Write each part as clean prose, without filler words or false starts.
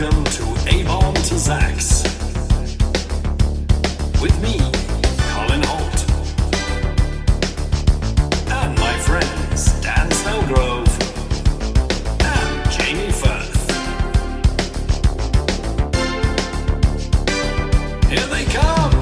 Welcome to abombtozzzax. With me, Colin Holt. And my friends, Dan Snellgrove and Jamie Firth. Here they come!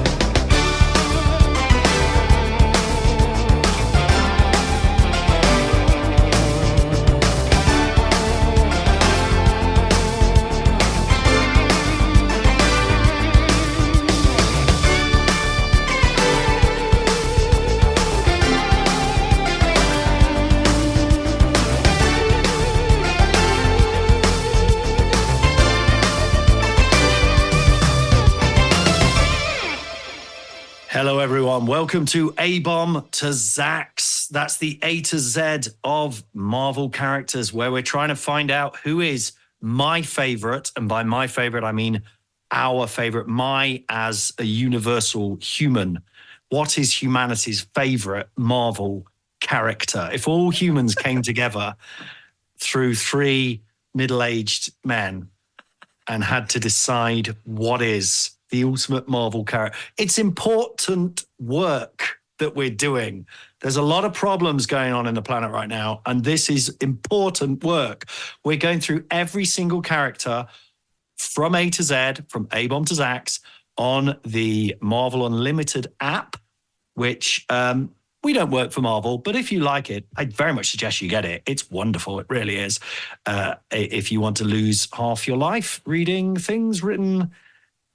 Hello, everyone. Welcome to abombtozzzax. That's the A to Z of Marvel characters, where we're trying to find out who is my favorite. And by my favorite, I mean our favorite, my as a universal human. What is humanity's favorite Marvel character? If all humans came together through three middle-aged men and had to decide what is the ultimate Marvel character. It's important work that we're doing. There's a lot of problems going on in the planet right now, and this is important work. We're going through every single character from A to Z, from abombtozzzax, on the Marvel Unlimited app, which we don't work for Marvel, but if you like it, I very much suggest you get it. It's wonderful. It really is. If you want to lose half your life reading things written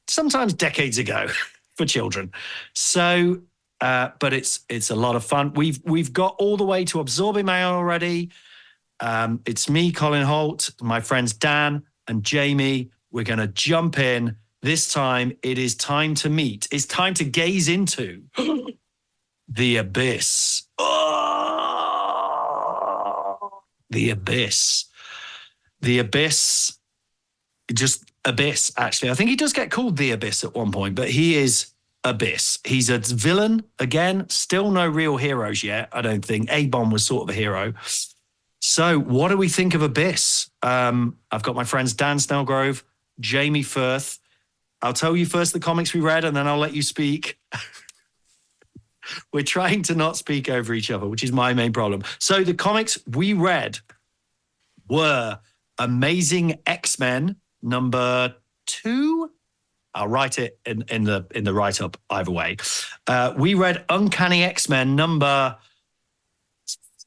sometimes decades ago for children. So, but it's a lot of fun. We've got all the way to absorbing mail already. It's me, Colin Holt, my friends Dan and Jamie. We're going to jump in. This time, it is time to meet. It's time to gaze into the abyss. Oh, the abyss. The abyss. Just Abyss, actually. I think he does get called the Abyss at one point, but he is Abyss. He's a villain, again, still no real heroes yet, I don't think. A-Bomb was sort of a hero. So what do we think of Abyss? I've got my friends Dan Snellgrove, Jamie Firth. I'll tell you first the comics we read, and then I'll let you speak. We're trying to not speak over each other, which is my main problem. So the comics we read were Amazing X-Men, number 2. I'll write it in the write-up either way. We read Uncanny X-Men number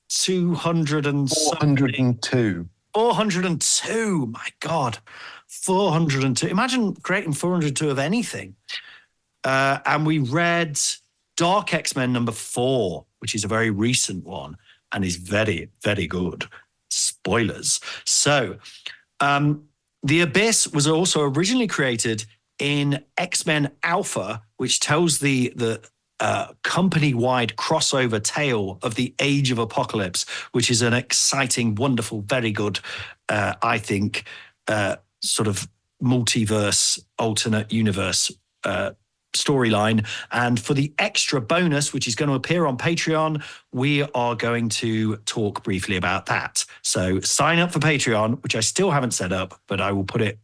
200 and 402. 402. My God. 402. Imagine creating 402 of anything. And we read Dark X-Men number 4, which is a very recent one and is very, very good. Spoilers. So, The Abyss was also originally created in X-Men Alpha, which tells the company-wide crossover tale of the Age of Apocalypse, which is an exciting, wonderful, very good, I think, sort of multiverse, alternate universe storyline. And for the extra bonus, which is going to appear on Patreon, we are going to talk briefly about that. So sign up for Patreon, which I still haven't set up, but I will put it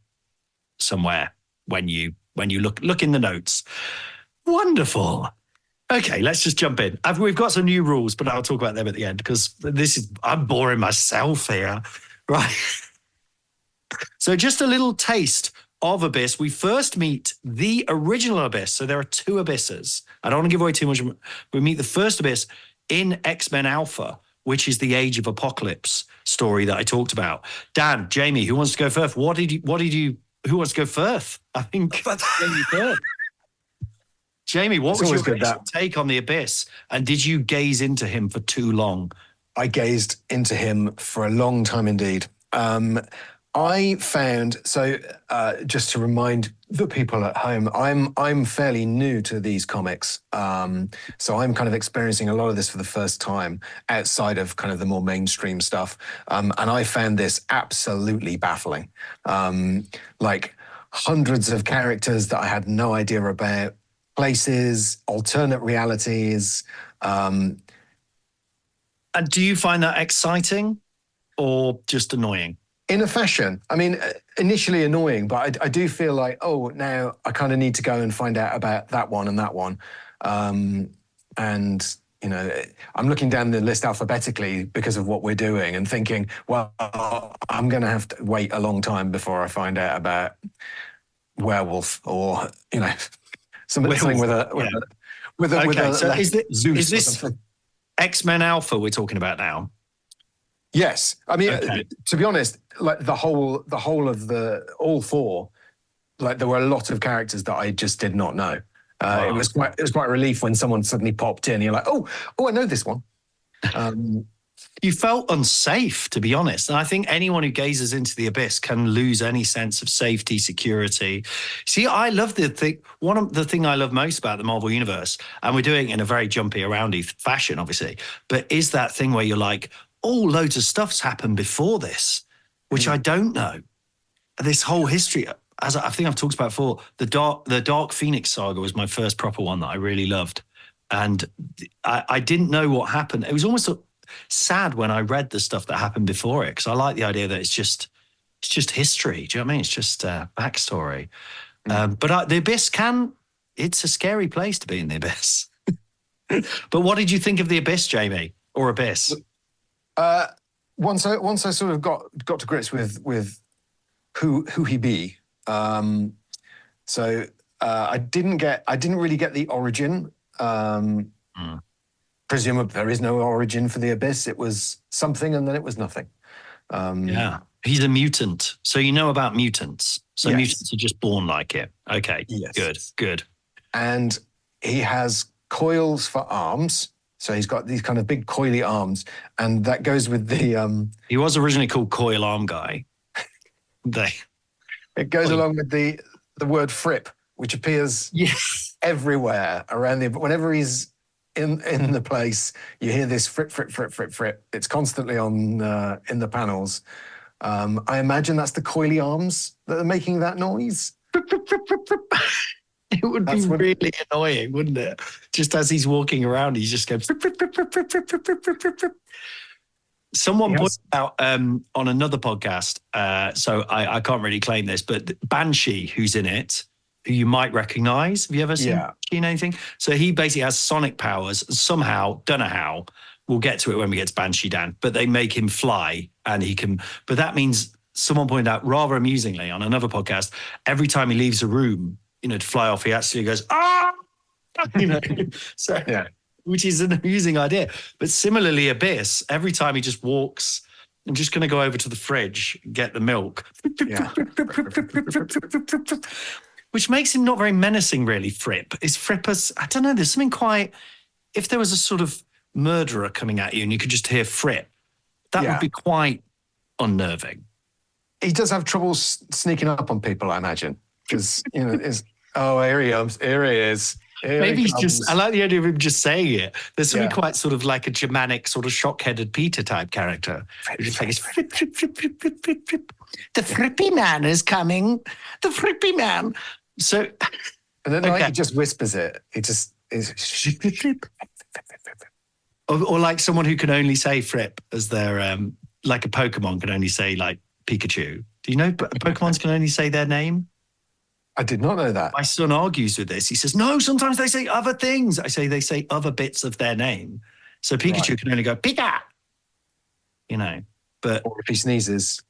somewhere when you look in the notes. Wonderful. Okay, let's just jump in. We've got some new rules, but I'll talk about them at the end because I'm boring myself here. Right. So just a little taste of Abyss. We first meet the original Abyss. So there are 2 Abysses. I don't want to give away too much. We meet the first Abyss in X-Men Alpha, which is the Age of Apocalypse story that I talked about. Dan, Jamie, who wants to go first? Who wants to go first? I think Jamie first. Jamie, what was your take on the Abyss? And did you gaze into him for too long? I gazed into him for a long time indeed. I found, just to remind the people at home, I'm fairly new to these comics. So I'm kind of experiencing a lot of this for the first time outside of kind of the more mainstream stuff. And I found this absolutely baffling. Like hundreds of characters that I had no idea about, places, alternate realities. And do you find that exciting or just annoying? in a fashion. I mean, initially annoying, but I do feel like, oh, now I kind of need to go and find out about that one and that one. And, you know, I'm looking down the list alphabetically because of what we're doing and thinking, well, I'm going to have to wait a long time before I find out about werewolf or, you know, something with a... So is Zeus this X-Men Alpha we're talking about now? Yes, I mean, to be honest, like the whole of all four, like there were a lot of characters that I just did not know. It was quite a relief when someone suddenly popped in. You're like, oh, I know this one. You felt unsafe, to be honest. And I think anyone who gazes into the abyss can lose any sense of safety, security. See, I love the thing. One of the thing I love most about the Marvel Universe, and we're doing it in a very jumpy, aroundy fashion, obviously, but is that thing where you're like, oh, loads of stuff's happened before this, which I don't know. This whole history, as I think I've talked about before, the Dark Phoenix saga was my first proper one that I really loved. And I didn't know what happened. It was almost sad when I read the stuff that happened before it, because I like the idea that it's just history. Do you know what I mean? It's just backstory. But the abyss it's a scary place to be in the abyss. But what did you think of the abyss, Jamie, or abyss? Once I sort of got to grips with who he be, so I didn't really get the origin. Presumably there is no origin for the abyss. It was something and then it was nothing. Yeah, he's a mutant, so you know about mutants. So yes. Mutants are just born like it. Okay, yes. Good. And he has coils for arms. So he's got these kind of big coily arms, and that goes with the... He was originally called Coil Arm Guy. It goes along with the word fripp, which appears everywhere around the... Whenever he's in the place, you hear this fripp, fripp, fripp, fripp, fripp. It's constantly on in the panels. I imagine that's the coily arms that are making that noise. It would be really annoying, wouldn't it? Just as he's walking around, he's just going... Someone pointed out on another podcast, so I can't really claim this, but Banshee, who's in it, who you might recognize. Have you ever seen anything? So he basically has sonic powers. Somehow, don't know how, we'll get to it when we get to Banshee, Dan, but they make him fly and he can... But that means, someone pointed out rather amusingly on another podcast, every time he leaves a room, you know, to fly off, he actually goes, ah! You know, so, which is an amusing idea. But similarly, Abyss, every time he just walks, I'm just going to go over to the fridge, get the milk. Which makes him not very menacing, really, Fripp. Is Fripp I don't know, there's something quite... If there was a sort of murderer coming at you and you could just hear Fripp, that would be quite unnerving. He does have trouble sneaking up on people, I imagine. Because, you know, here he comes. Here he is. Maybe he's just... I like the idea of him just saying it. There's something quite sort of like a Germanic sort of shock-headed Peter type character. Just like, Fripp, Fripp, Fripp, Fripp, Fripp, Fripp, Fripp. The Frippy man is coming. The Frippy man. So... And then like, he just whispers it. He just is... Or like someone who can only say Fripp as their... like a Pokemon can only say like Pikachu. Do you know Pokemons can only say their name? I did not know that. My son argues with this. He says, no, sometimes they say other things. I say they say other bits of their name. So Pikachu can only go, Pika! You know, but... Or if he sneezes...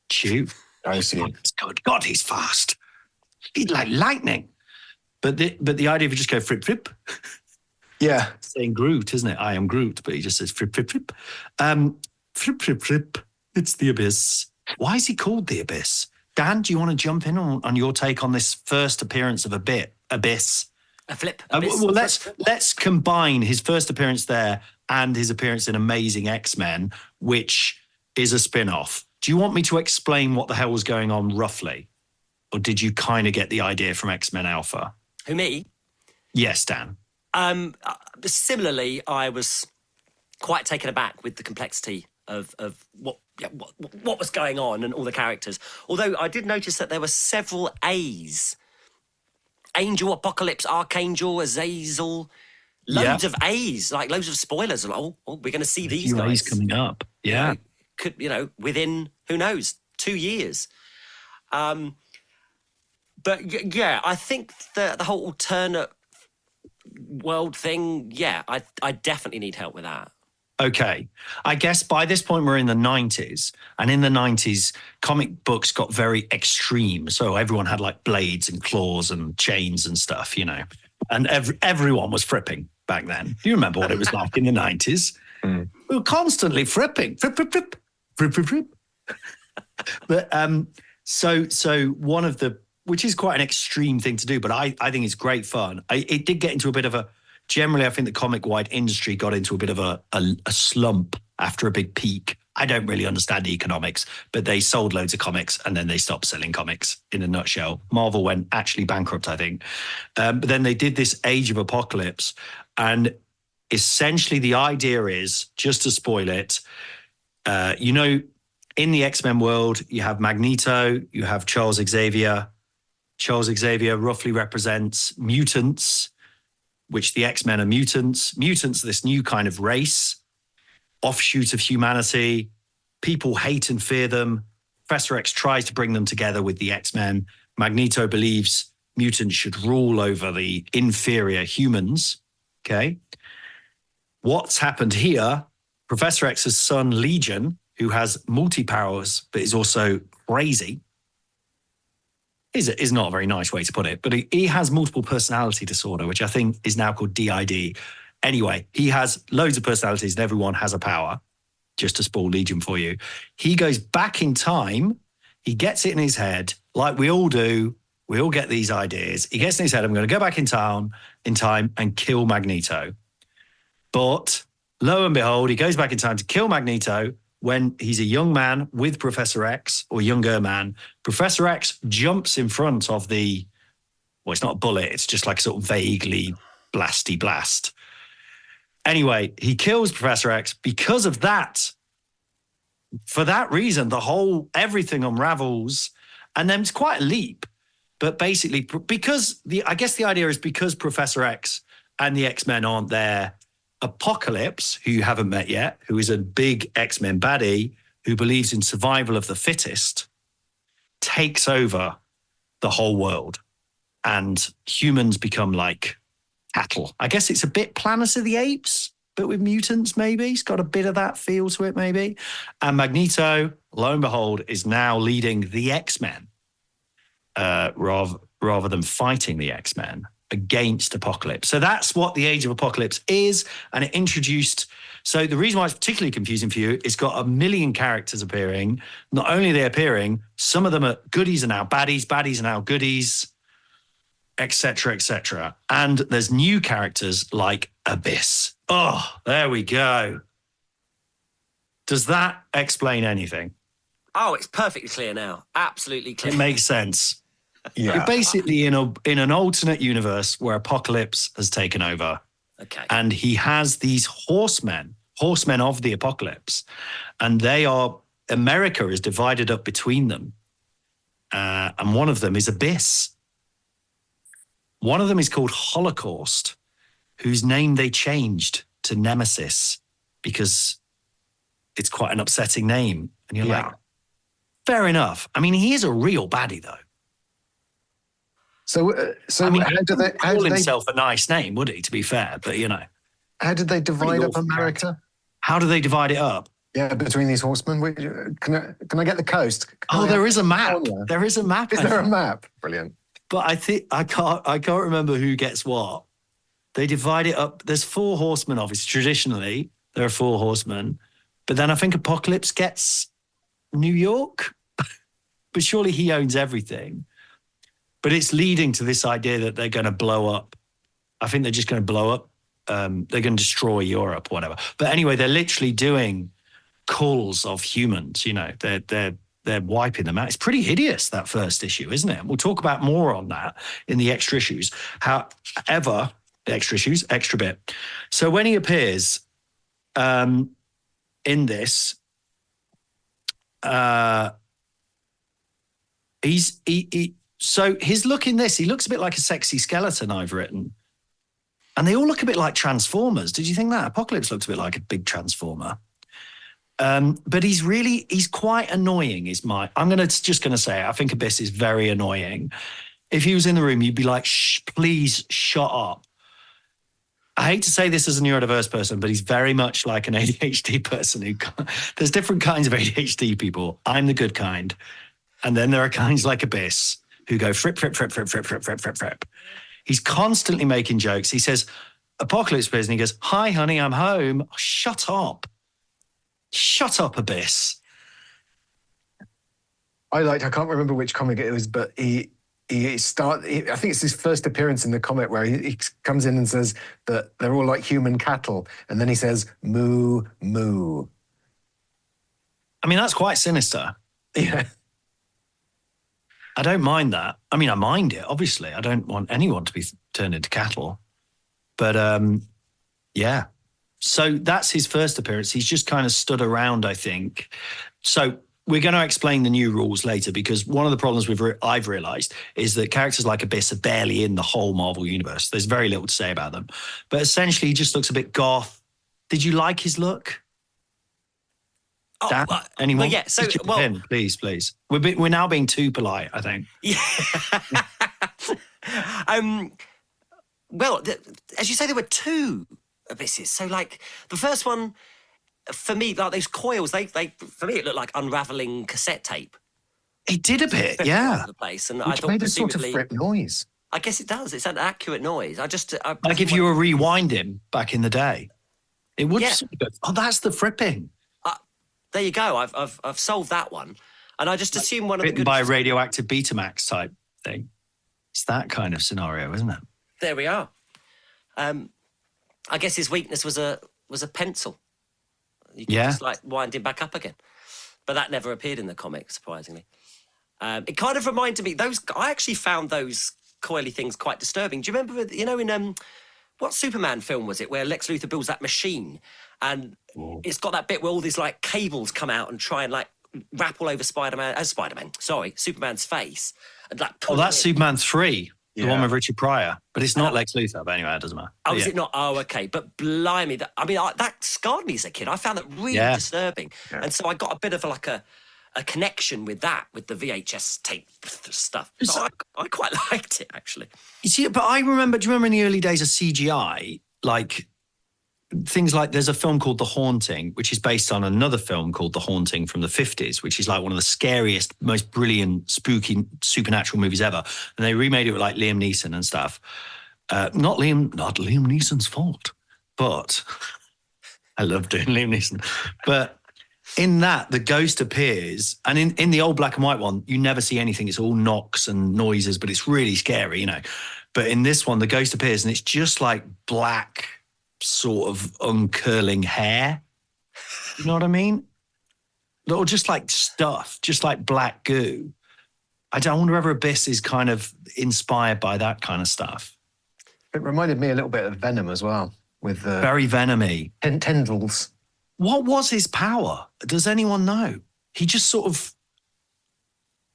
Chew. I see. It's good. God, he's fast. He's like lightning. But the idea of you just go Fripp, Fripp. Yeah. Saying Groot, isn't it? I am Groot, but he just says Fripp, Fripp, Fripp. Fripp, Fripp, Fripp. It's the Abyss. Why is he called the Abyss? Dan, do you want to jump in on your take on this first appearance of Abyss? A flip. Abyss. Well, let's combine his first appearance there and his appearance in Amazing X-Men, which is a spin-off. Do you want me to explain what the hell was going on roughly? Or did you kind of get the idea from X-Men Alpha? Who, me? Yes, Dan. Similarly, I was quite taken aback with the complexity of what was going on and all the characters. Although I did notice that there were several A's. Angel, Apocalypse, Archangel, Azazel, loads of A's, like loads of spoilers. Oh, we're going to see these guys coming up. Yeah. could, within, who knows, 2 years. But yeah, I think the whole alternate world thing, yeah, I definitely need help with that. Okay. I guess by this point we're in the 90s. And in the 90s, comic books got very extreme. So everyone had like blades and claws and chains and stuff, And everyone was fripping back then. Do you remember what it was like in the 90s? Mm. We were constantly fripping. Frip, frip, frip. Frip, frip, frip. But so one of the, which is quite an extreme thing to do, but I think it's great fun. It did get into a bit of a, generally, I think the comic-wide industry got into a bit of a slump after a big peak. I don't really understand economics, but they sold loads of comics and then they stopped selling comics in a nutshell. Marvel went actually bankrupt, I think. But then they did this Age of Apocalypse. And essentially the idea is, just to spoil it, in the X-Men world, you have Magneto, you have Charles Xavier. Charles Xavier roughly represents mutants, which the X-Men are mutants. Mutants are this new kind of race, offshoot of humanity. People hate and fear them. Professor X tries to bring them together with the X-Men. Magneto believes mutants should rule over the inferior humans. Okay. What's happened here? Professor X's son, Legion, who has multi-powers, but is also crazy, is not a very nice way to put it, but he has multiple personality disorder, which I think is now called DID. Anyway, he has loads of personalities and everyone has a power. Just to spoil Legion for you. He goes back in time. He gets it in his head, like we all do. We all get these ideas. He gets in his head, I'm going to go back in time and kill Magneto. But lo and behold, he goes back in time to kill Magneto when he's a young man with Professor X, or younger man. Professor X jumps in front of it's not a bullet, it's just like a sort of vaguely blasty blast. Anyway, he kills Professor X. Because of that, for that reason, everything unravels. And then it's quite a leap. But basically, because I guess the idea is because Professor X and the X-Men aren't there, Apocalypse, who you haven't met yet, who is a big X-Men baddie who believes in survival of the fittest, takes over the whole world. And humans become like cattle. I guess it's a bit Planet of the Apes, but with mutants, maybe. It's got a bit of that feel to it, maybe. And Magneto, lo and behold, is now leading the X-Men rather than fighting the X-Men against Apocalypse. So that's what the Age of Apocalypse is. And it introduced... So the reason why it's particularly confusing for you, it's got a million characters appearing. Not only are they appearing, some of them are goodies are now baddies are now goodies, etc., etc. And there's new characters like Abyss. Oh, there we go. Does that explain anything? Oh, it's perfectly clear now. Absolutely clear. It makes sense. Yeah. You're basically in an alternate universe where Apocalypse has taken over. Okay. And he has these horsemen of the Apocalypse. And America is divided up between them. And one of them is Abyss. One of them is called Holocaust, whose name they changed to Nemesis because it's quite an upsetting name. And you're like, fair enough. I mean, he is a real baddie, though. So I mean, how do they call himself a nice name, would he? To be fair, but how did they divide up America? How do they divide it up? Yeah, between these horsemen. Can I get the coast? There is a map. There is a map. Is there a map? Brilliant. But I think I can't remember who gets what. They divide it up. There's 4 horsemen, obviously. Traditionally, there are 4 horsemen. But then I think Apocalypse gets New York. But surely he owns everything. But it's leading to this idea that they're going to blow up. I think they're just going to blow up. They're going to destroy Europe, whatever. But anyway, they're literally doing culls of humans. They're wiping them out. It's pretty hideous, that first issue, isn't it? We'll talk about more on that in the extra issues. However, the extra issues, extra bit. So when he appears in this, so his look in this, he looks a bit like a sexy skeleton, I've written. And they all look a bit like Transformers. Did you think that? Apocalypse looks a bit like a big Transformer. But he's quite annoying. I'm just gonna say it. I think Abyss is very annoying. If he was in the room, you'd be like, please shut up. I hate to say this as a neurodiverse person, but he's very much like an ADHD person there's different kinds of ADHD people. I'm the good kind. And then there are kinds like Abyss who go fripp, fripp, fripp, fripp, fripp, fripp, fripp, fripp, fripp. He's constantly making jokes. He says, Apocalypse appears and he goes, hi, honey, I'm home. Oh, shut up. Shut up, Abyss. I can't remember which comic it was, but I think it's his first appearance in the comic where he comes in and says that they're all like human cattle. And then he says, moo, moo. I mean, that's quite sinister. Yeah. I don't mind that. I mean, I mind it, obviously. I don't want anyone to be turned into cattle. But, yeah. So that's his first appearance. He's just kind of stood around, I think. So we're going to explain the new rules later, because one of the problems I've realized is that characters like Abyss are barely in the whole Marvel universe. There's very little to say about them. But essentially, he just looks a bit goth. Did you like his look? Oh, Dan, anyone? Well, yeah. So, in, please. We're now being too polite, I think. Yeah. Well, as you say, there were two Abysses. So, like, the first one, for me, like those coils, they for me, it looked like unraveling cassette tape. It did a bit, yeah. All over the place, and Which I thought made a sort of fripp noise. I guess it does. It's an accurate noise. Like if you were rewinding back in the day, it would. Yeah. Oh, that's the fripping. There you go. I've solved that one, and I just assume one of the Written by radioactive Betamax type thing. It's that kind of scenario, isn't it? There we are. I guess his weakness was a pencil. You could just like wind him back up again, but that never appeared in the comic, surprisingly. It kind of reminded me I actually found those coily things quite disturbing. Do you remember? In what Superman film was it where Lex Luthor builds that machine and it's got that bit where all these like cables come out and try and like wrap all over Superman's face and like. That's Superman 3. The one with Richard Pryor, but it's not Lex Luthor. But anyway, it doesn't matter. Oh, is it not? Oh, okay. But blimey, that scarred me as a kid. I found that really disturbing, and so I got a bit of like a connection with that, with the VHS tape stuff. So I quite liked it, actually. You see, but do you remember in the early days of CGI, like things like there's a film called The Haunting, which is based on another film called The Haunting from the 50s, which is like one of the scariest, most brilliant, spooky, supernatural movies ever. And they remade it with like Liam Neeson and stuff. Not Liam Neeson's fault, but I love doing Liam Neeson. But in that, the ghost appears, and in the old black and white one, you never see anything. It's all knocks and noises, but it's really scary, But in this one, the ghost appears, and it's just like black, sort of uncurling hair. You know what I mean? Or just like stuff, just like black goo. I wonder whether Abyss is kind of inspired by that kind of stuff. It reminded me a little bit of Venom as well, with very Venom-y. Tendrils. What was his power? Does anyone know? He just sort of...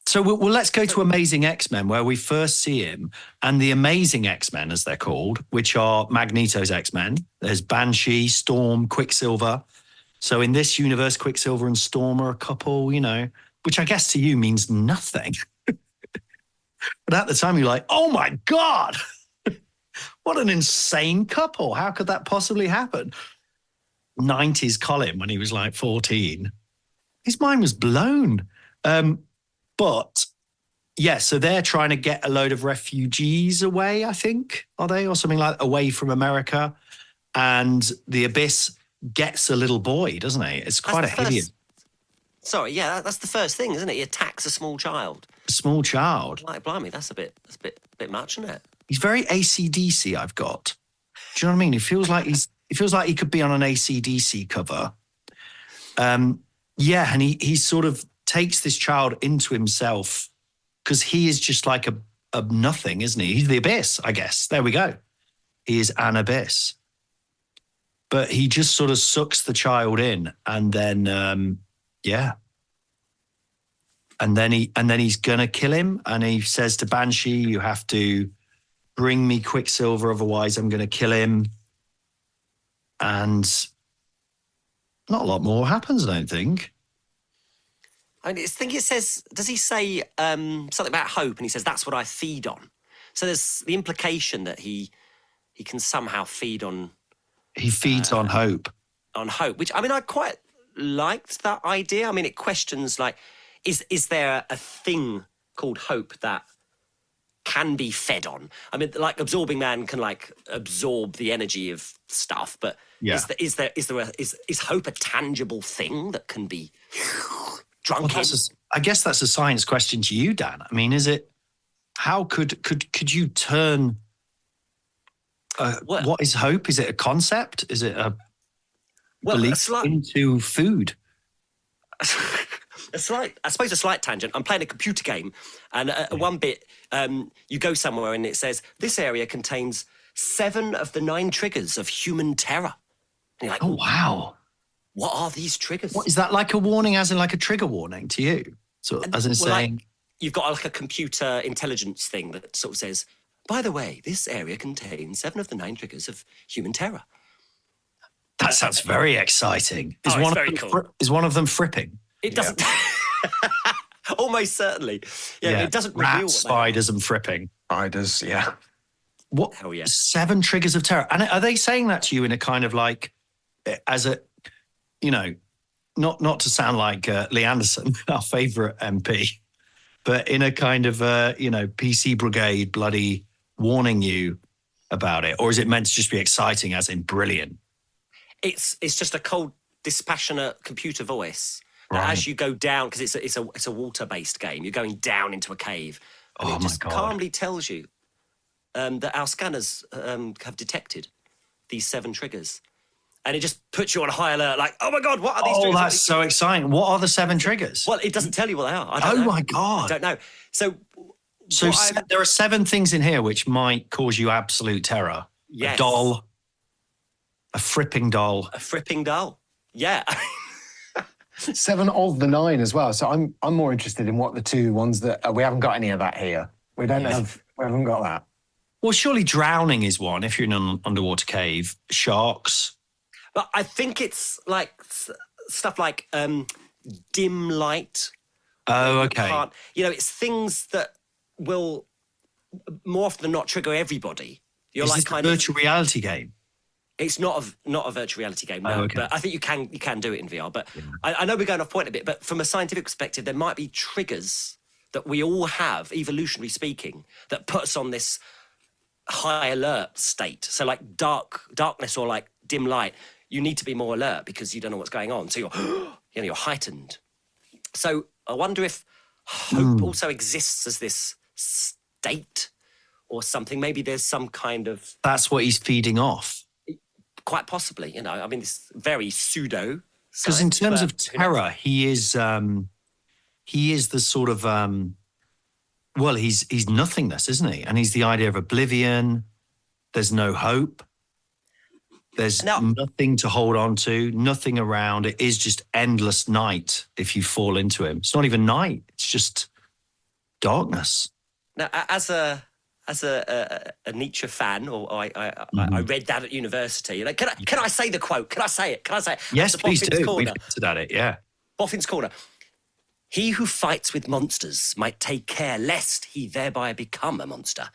So let's go to Amazing X-Men, where we first see him, and the Amazing X-Men, as they're called, which are Magneto's X-Men. There's Banshee, Storm, Quicksilver. So in this universe, Quicksilver and Storm are a couple, which I guess to you means nothing. But at the time, you're like, oh my God, what an insane couple. How could that possibly happen? 90s Colin, when he was like 14, his mind was blown. But yeah, so they're trying to get a load of refugees away, I think, are they? Or something like away from America. And the Abyss gets a little boy, doesn't he? It's quite a hideous. Sorry, yeah, that's the first thing, isn't it? He attacks a small child. A small child. Like, blimey, that's a bit much, isn't it? He's very AC/DC, I've got. Do you know what I mean? It feels like he could be on an AC/DC cover. Yeah, and he sort of takes this child into himself because he is just like a nothing, isn't he? He's the Abyss, I guess. There we go. He is an Abyss. But he just sort of sucks the child in, and then and then he's gonna kill him, and he says to Banshee, "You have to bring me Quicksilver, otherwise I'm gonna kill him." And not a lot more happens, I don't think. I think it says, does he say something about hope? And he says, that's what I feed on. So there's the implication that he can somehow feed on... He feeds on hope. On hope, which, I mean, I quite liked that idea. I mean, it questions, like, is there a thing called hope that can be fed on? I mean, like, absorbing man can, like, absorb the energy of stuff, but is hope a tangible thing that can be drunk in? I guess that's a science question to you, Dan. I mean, is it, how could you turn, what is hope? Is it a concept? Is it a belief into food? I suppose a slight tangent. I'm playing a computer game, and one bit, you go somewhere and it says, this area contains 7 of the 9 triggers of human terror. And you're like, oh, wow. What are these triggers? What, is that like a warning, as in like a trigger warning to you? So, as in saying... Like, you've got like a computer intelligence thing that sort of says, by the way, this area contains 7 of the 9 triggers of human terror. That sounds very exciting. It's very cool. Is one of them fripping? It doesn't... Almost certainly. Yeah, it doesn't reveal Rats, spiders and fripping. Spiders, yeah. What? Hell yeah. 7 triggers of terror. And are they saying that to you in a kind of like, as a, you know, not to sound like Lee Anderson, our favourite MP, but in a kind of, PC brigade bloody warning you about it? Or is it meant to just be exciting, as in brilliant? It's just a cold, dispassionate computer voice. Right. As you go down, because it's a water-based game, you're going down into a cave, and it just calmly tells you that our scanners have detected these 7 triggers, and it just puts you on high alert. Like, oh my god, what are these? triggers? That's so exciting! What are the 7 triggers? Well, it doesn't tell you what they are. I don't know. My god, I don't know. So there are 7 things in here which might cause you absolute terror. Yes. A doll, a fripping doll, Yeah. 7 of the 9 as well. So I'm more interested in what the 2 ones that we haven't got any of that here. We haven't got that. Well, surely drowning is one if you're in an underwater cave. Sharks. But I think it's like stuff like dim light. Oh, okay. It's things that will more often than not trigger everybody. Is this a virtual reality game? It's not a virtual reality game, no. Okay. But I think you can do it in VR. But I know we're going off point a bit, but from a scientific perspective, there might be triggers that we all have, evolutionary speaking, that put us on this high alert state. So like darkness or like dim light, you need to be more alert because you don't know what's going on. So you're heightened. So I wonder if hope also exists as this state or something. Maybe there's some kind of... That's what he's feeding off. Quite possibly, I mean, it's very pseudo. Because in terms of terror, he is the sort of, he's nothingness, isn't he? And he's the idea of oblivion. There's no hope. There's nothing to hold on to, nothing around. It is just endless night if you fall into him. It's not even night. It's just darkness. Now, as a Nietzsche fan, or I read that at university. Like, can I say the quote? Can I say it? Yes, please do. We've hinted at it, yeah. Boffin's Corner. He who fights with monsters might take care lest he thereby become a monster.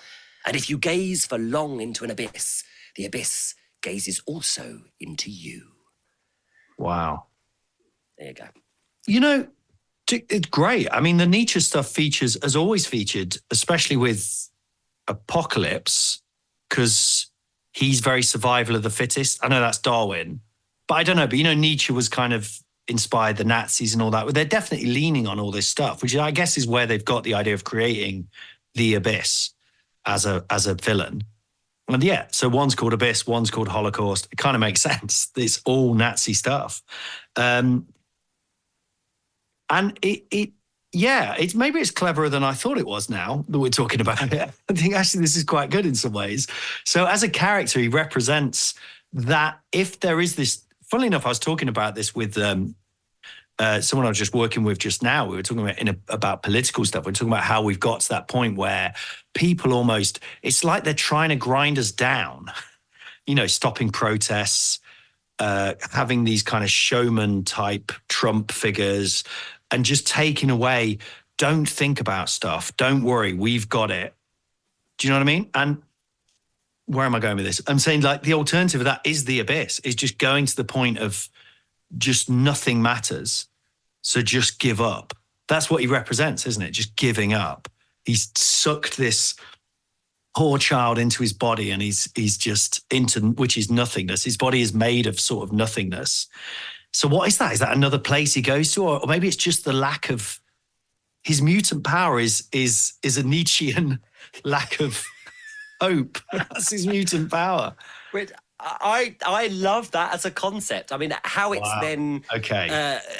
And if you gaze for long into an abyss, the abyss gazes also into you. Wow. There you go. It's great. I mean, the Nietzsche stuff has always featured, especially with Apocalypse, because he's very survival of the fittest. I know that's Darwin, but I don't know. But Nietzsche was kind of inspired the Nazis and all that. They're definitely leaning on all this stuff, which I guess is where they've got the idea of creating the Abyss as a villain. And so one's called Abyss, one's called Holocaust. It kind of makes sense. It's all Nazi stuff, and maybe it's cleverer than I thought it was now that we're talking about it. I think actually this is quite good in some ways. So as a character, he represents that if there is this, funnily enough, I was talking about this with someone I was just working with just now. We were talking about political stuff. We're talking about how we've got to that point where people it's like they're trying to grind us down, stopping protests, having these kind of showman type Trump figures and just taking away, don't think about stuff. Don't worry, we've got it. Do you know what I mean? And where am I going with this? I'm saying like the alternative of that is the Abyss, is just going to the point of just nothing matters. So just give up. That's what he represents, isn't it? Just giving up. He's sucked this poor child into his body and he's just into, which is nothingness. His body is made of sort of nothingness. So what is that? Is that another place he goes to? Or maybe it's just the lack of, his mutant power is a Nietzschean lack of hope. That's his mutant power. Which I love that as a concept. I mean, how it's then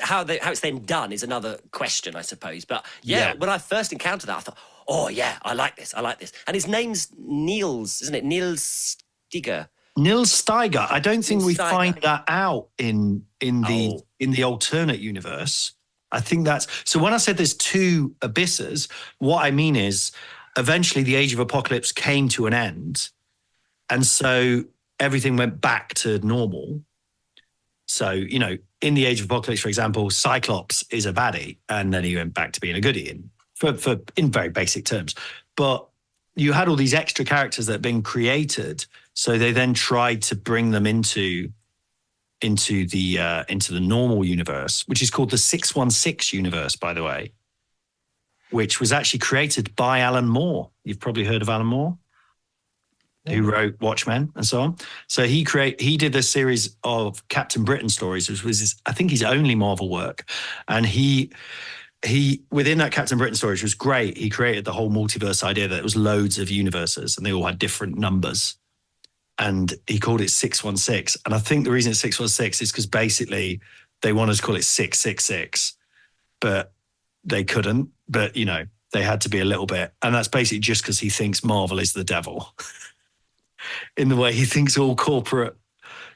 how it's then done is another question, I suppose. But yeah, when I first encountered that, I thought, oh yeah, I like this. And his name's Niels, isn't it? Niels Stiger. Niels Steiger. I don't think we find that out in the alternate universe. I think that's so. When I said there's two abysses, what I mean is eventually the Age of Apocalypse came to an end, and so everything went back to normal. So, you know, in the Age of Apocalypse, for example, Cyclops is a baddie, and then he went back to being a goodie in very basic terms. But you had all these extra characters that had been created, so they then tried to bring them into the normal universe, which is called the 616 universe, by the way, which was actually created by Alan Moore. You've probably heard of Alan Moore, who wrote Watchmen and so on. So he did a series of Captain Britain stories, which was I think his only Marvel work. And he within that Captain Britain story, which was great, he created the whole multiverse idea that it was loads of universes and they all had different numbers. And he called it 616. And I think the reason it's 616 is because basically they wanted to call it 666, but they couldn't. But, you know, they had to be a little bit. And that's basically just because he thinks Marvel is the devil. In the way he thinks all corporate,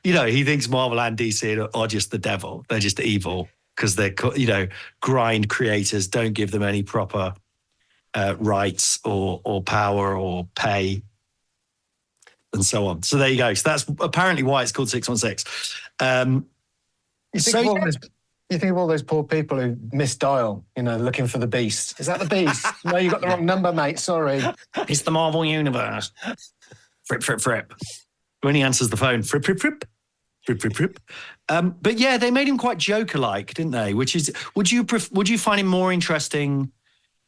you know, he thinks Marvel and DC are just the devil. They're just evil because they're, you know, grind creators, don't give them any proper rights or power or pay and so on. So there you go. So that's apparently why it's called 616. You think of all those poor people who misdial, you know, looking for the beast. Is that the beast? No, you got the wrong number, mate. Sorry. It's the Marvel Universe. Fripp, fripp, fripp. When he answers the phone, fripp, fripp, fripp. Fripp, fripp, fripp. But yeah, they made him quite Joker-like, didn't they? Which is, would you find him more interesting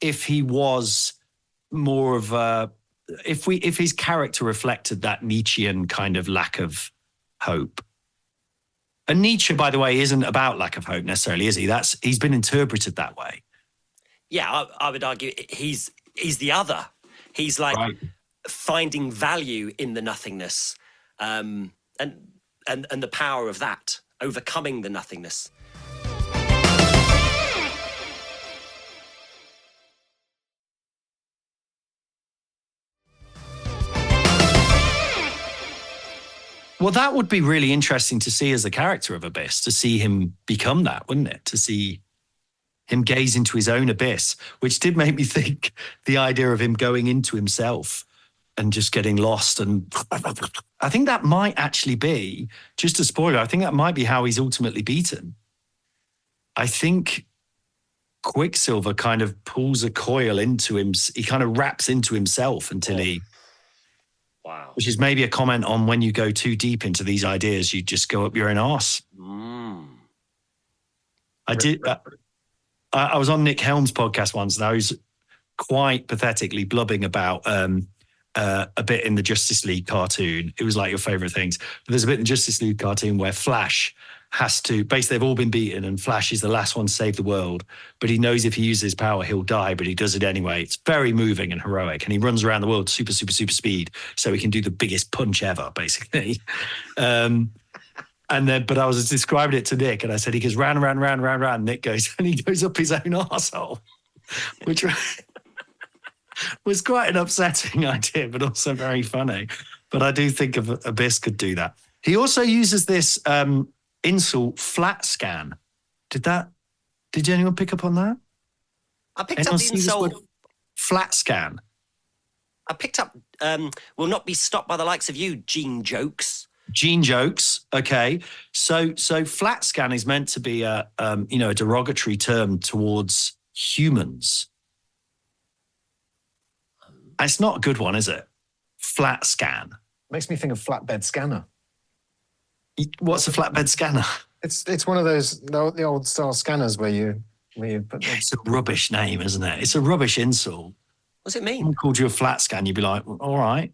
if he was more of a, if his character reflected that Nietzschean kind of lack of hope? And Nietzsche, by the way, isn't about lack of hope necessarily, is he? He's been interpreted that way. Yeah, I would argue he's the other. He's like finding value in the nothingness, and the power of that, overcoming the nothingness. Well, that would be really interesting to see as a character of Abyss, to see him become that, wouldn't it? To see him gaze into his own abyss, which did make me think the idea of him going into himself and just getting lost. And I think that might actually be, just a spoiler, I think that might be how he's ultimately beaten. I think Quicksilver kind of pulls a coil into him. He kind of wraps into himself until he... Wow. Which is maybe a comment on when you go too deep into these ideas, you just go up your own arse. I was on Nick Helm's podcast once, and I was quite pathetically blubbing about a bit in the Justice League cartoon. It was like your favorite things. But there's a bit in the Justice League cartoon where Flash has to, basically they've all been beaten and Flash is the last one to save the world, but he knows if he uses his power, he'll die, but he does it anyway. It's very moving and heroic. And he runs around the world super, super, super speed so he can do the biggest punch ever, basically. But I was describing it to Nick and I said, he goes round, round, round, round, round. Nick goes, and he goes up his own arsehole, which was quite an upsetting idea, but also very funny. But I do think Abyss could do that. He also uses this insult flat scan. Did anyone pick up on that? I picked up the insult flat scan. I picked up will not be stopped by the likes of you, Gene Jokes. Gene Jokes. Okay, so flat scan is meant to be a a derogatory term towards humans. It's not a good one, is it? Flat scan. Makes me think of flatbed scanner. What's a flatbed scanner? It's one of those the old style scanners where you put. It's a rubbish name, isn't it? It's a rubbish insult. What's it mean? Someone called you a flat scan, you'd be like, all right.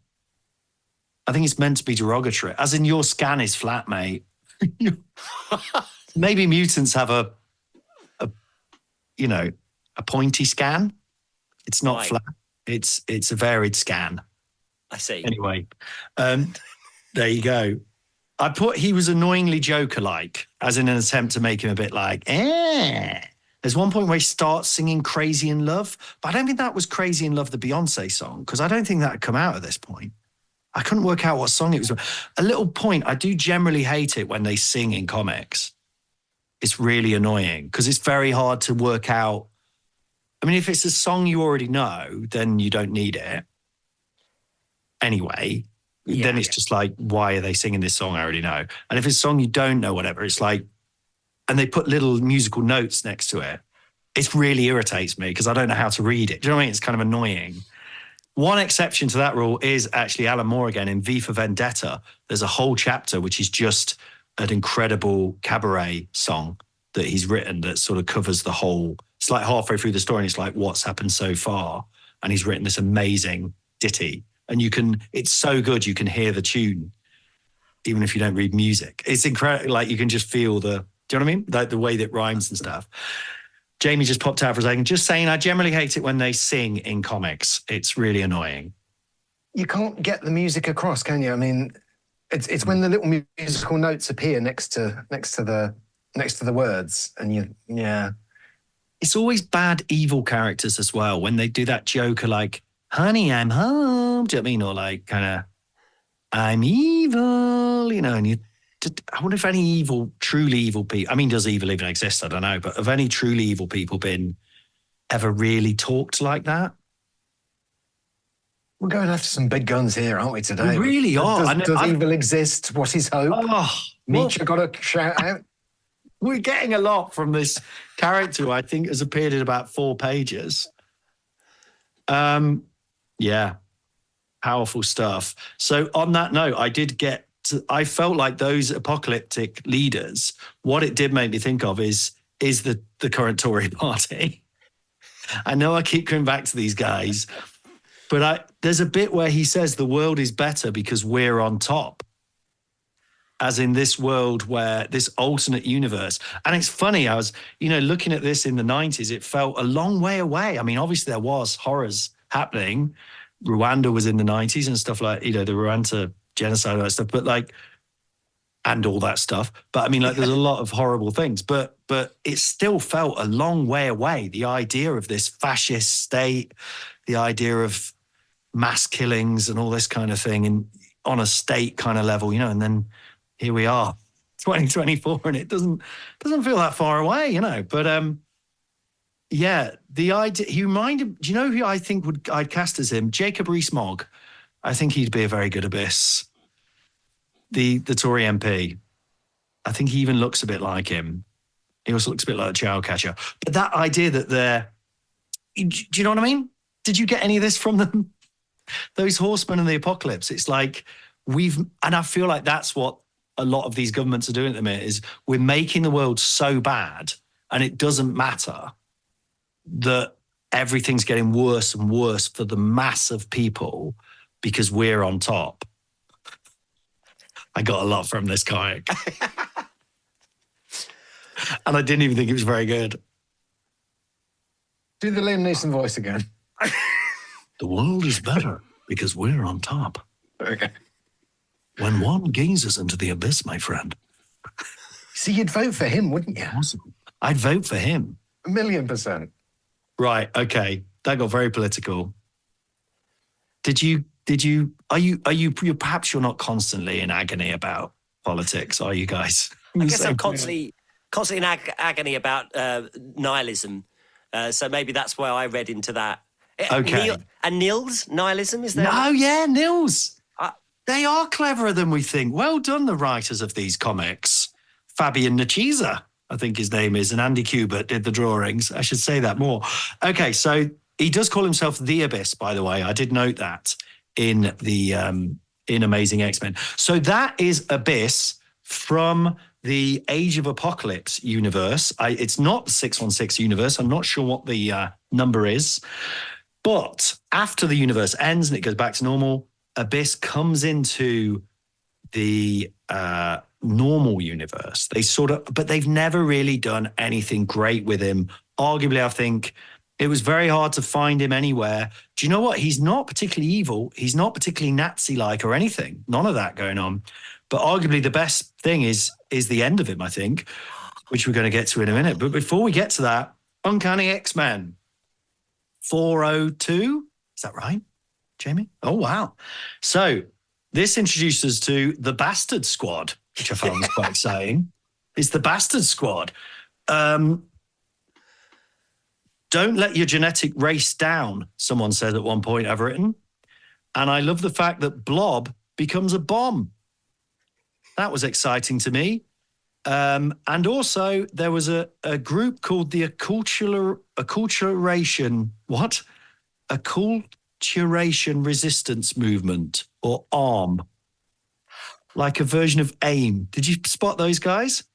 I think it's meant to be derogatory, as in your scan is flat, mate. Maybe mutants have a pointy scan. It's not Right. flat. It's a varied scan. I see. Anyway, there you go. I put he was annoyingly Joker-like, as in an attempt to make him a bit like, eh. There's one point where he starts singing Crazy in Love, but I don't think that was Crazy in Love, the Beyonce song, because I don't think that had come out at this point. I couldn't work out what song it was. A little point, I do generally hate it when they sing in comics. It's really annoying because it's very hard to work out. I mean, if it's a song you already know, then you don't need it. Anyway, then it's just like, why are they singing this song I already know? And if it's a song you don't know, whatever, it's like, and they put little musical notes next to it, it really irritates me because I don't know how to read it. Do you know what I mean? It's kind of annoying. One exception to that rule is actually Alan Moore again in V for Vendetta. There's a whole chapter which is just an incredible cabaret song that he's written that sort of covers the whole. It's like halfway through the story and it's like what's happened so far. And he's written this amazing ditty. And it's so good you can hear the tune even if you don't read music. It's incredible. Like you can just feel do you know what I mean? Like the way that rhymes and stuff. Jamie just popped out for a second. Just saying, I generally hate it when they sing in comics. It's really annoying. You can't get the music across, can you? I mean, it's when the little musical notes appear next to the words, and It's always bad evil characters as well when they do that joke of like, "Honey, I'm home." Do you know what I mean? Or like kind of, "I'm evil," and I wonder if any truly evil people, I mean, does evil even exist? I don't know. But have any truly evil people been ever really talked like that? We're going after some big guns here, aren't we, today? We really are. Does evil exist? What is hope? Oh, Nietzsche got a shout out. We're getting a lot from this character who I think has appeared in about 4 pages. Yeah, powerful stuff. So on that note, I felt like those apocalyptic leaders, what it did make me think of is the current Tory party. I know I keep coming back to these guys, but there's a bit where he says the world is better because we're on top. As in this world where this alternate universe. And it's funny, I was, looking at this in the 90s, it felt a long way away. I mean, obviously there was horrors happening. Rwanda was in the 90s and stuff like, the Rwanda genocide and that stuff, but like, and all that stuff. But I mean, like, there's a lot of horrible things, but it still felt a long way away. The idea of this fascist state, the idea of mass killings and all this kind of thing, and on a state kind of level, and then here we are, 2024, and it doesn't feel that far away, But yeah, the idea, he reminded. Do you know who I think I'd cast as him? Jacob Rees-Mogg. I think he'd be a very good Abyss. The Tory MP. I think he even looks a bit like him. He also looks a bit like a child catcher. But that idea that do you know what I mean? Did you get any of this from them? Those horsemen in the apocalypse. It's like and I feel like that's what a lot of these governments are doing at the minute is we're making the world so bad and it doesn't matter that everything's getting worse and worse for the mass of people because we're on top. I got a lot from this comic. And I didn't even think it was very good. Do the Liam Neeson voice again. The world is better because we're on top. Okay. When one gazes into the abyss, my friend. See, you'd vote for him, wouldn't you? Awesome. I'd vote for him. 1,000,000%. Right, okay. That got very political. Perhaps you're not constantly in agony about politics, are you guys? I guess I'm constantly in agony about nihilism. So maybe that's why I read into that. Okay. And Nils, nihilism, is there? Oh, yeah, Nils. They are cleverer than we think. Well done, the writers of these comics. Fabian Nicieza, I think his name is, and Andy Kubert did the drawings. I should say that more. Okay, so he does call himself the Abyss, by the way. I did note that in the in Amazing X-Men. So that is Abyss from the Age of Apocalypse universe. It's not the 616 universe. I'm not sure what the number is. But after the universe ends and it goes back to normal, Abyss comes into the normal universe. But they've never really done anything great with him. Arguably, I think it was very hard to find him anywhere. Do you know what? He's not particularly evil. He's not particularly Nazi-like or anything. None of that going on. But arguably the best thing is the end of him, I think, which we're going to get to in a minute. But before we get to that, Uncanny X-Men 402. Is that right, Jamie? Oh, wow. So this introduces us to the Bastard Squad, which I found was quite exciting. It's the Bastard Squad. Don't let your genetic race down, someone said at one point I've written. And I love the fact that Blob becomes a bomb. That was exciting to me. And also there was a group called the Acculturation Resistance Movement, or ARM. Like a version of AIM. Did you spot those guys?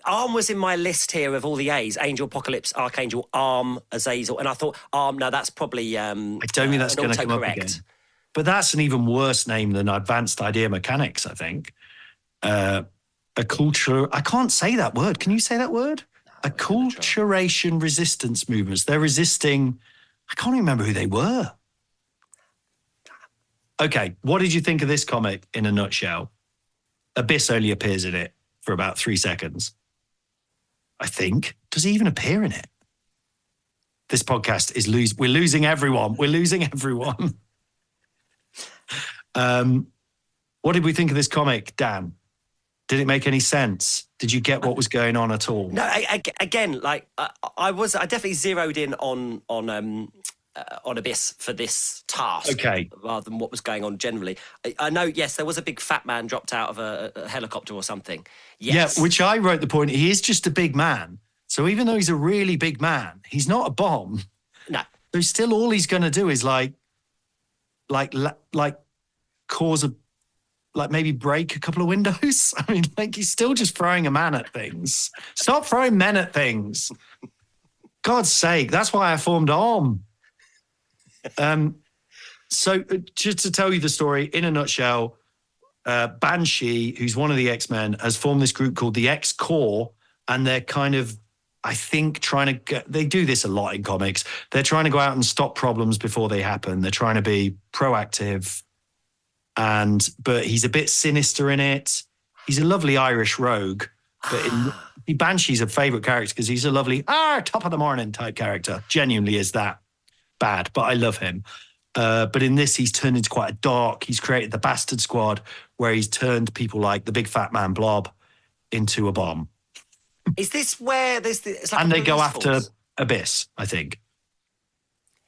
ARM was in my list here of all the A's: Angel, Apocalypse, Archangel, ARM, Azazel, and I thought ARM. No, that's probably. I don't think that's going to come up again. But that's an even worse name than Advanced Idea Mechanics, I think. I can't say that word. Can you say that word? No, Acculturation Resistance Movements. They're resisting. I can't even remember who they were. Okay, what did you think of this comic in a nutshell? Abyss only appears in it for about 3 seconds, I think. Does he even appear in it? This podcast is we're losing everyone. We're losing everyone. What did we think of this comic, Dan? Did it make any sense? Did you get what was going on at all? No, again, like I definitely zeroed in on Abyss for this task, okay, rather than what was going on generally. I know, yes, there was a big fat man dropped out of a helicopter or something. Yes. Yeah, which I wrote the point. He is just a big man. So even though he's a really big man, he's not a bomb. No. So still, all he's going to do is like cause maybe break a couple of windows. I mean, like, he's still just throwing a man at things. Stop throwing men at things. God's sake, that's why I formed ARM. So just to tell you the story in a nutshell, Banshee, who's one of the X-Men, has formed this group called the X-Corps, and they're kind of, I think, they do this a lot in comics. They're trying to go out and stop problems before they happen. They're trying to be proactive. But he's a bit sinister in it. He's a lovely Irish rogue. But Banshee's a favourite character because he's a lovely, top of the morning type character. Genuinely is that bad, but I love him. But in this, he's turned into quite a dark. He's created the Bastard Squad, where he's turned people like the big fat man Blob into a bomb. Is this where there's it's like and they go after Abyss, I think.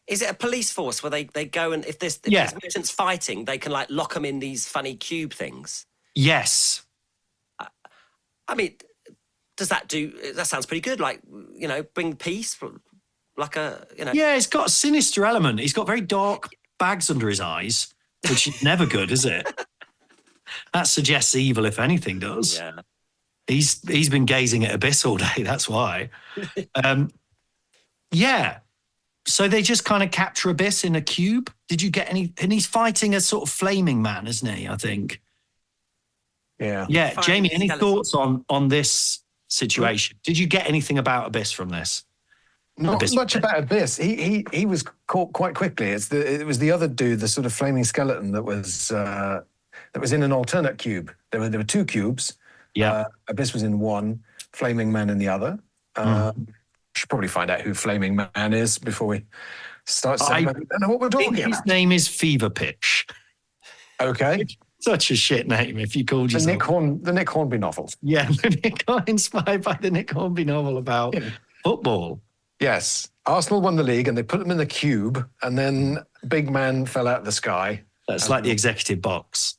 Is it a police force where they go and if there's mutants fighting, they can like lock them in these funny cube things? Yes. I mean, that sounds pretty good. Like, bring peace, like Yeah, it's got a sinister element. He's got very dark bags under his eyes, which is never good, is it? That suggests evil, if anything does. Yeah. He's been gazing at Abyss all day, that's why. Yeah. So they just kind of capture Abyss in a cube. Did you get any? And he's fighting a sort of flaming man, isn't he? I think. Yeah. Yeah. Jamie, any thoughts on this situation? Did you get anything about Abyss from this? Not much about Abyss. He was caught quite quickly. It was the other dude, the sort of flaming skeleton that was in an alternate cube. There were two cubes. Yeah. Abyss was in one, Flaming Man in the other. Should probably find out who Flaming Man is before we start saying, I don't know what we're talking about. His name is Fever Pitch. Okay. Such a shit name if you called yourself. The Nick Hornby novels. Yeah, inspired by the Nick Hornby novel about football. Yes. Arsenal won the league and they put them in the cube and then Big Man fell out of the sky. That's like the executive box.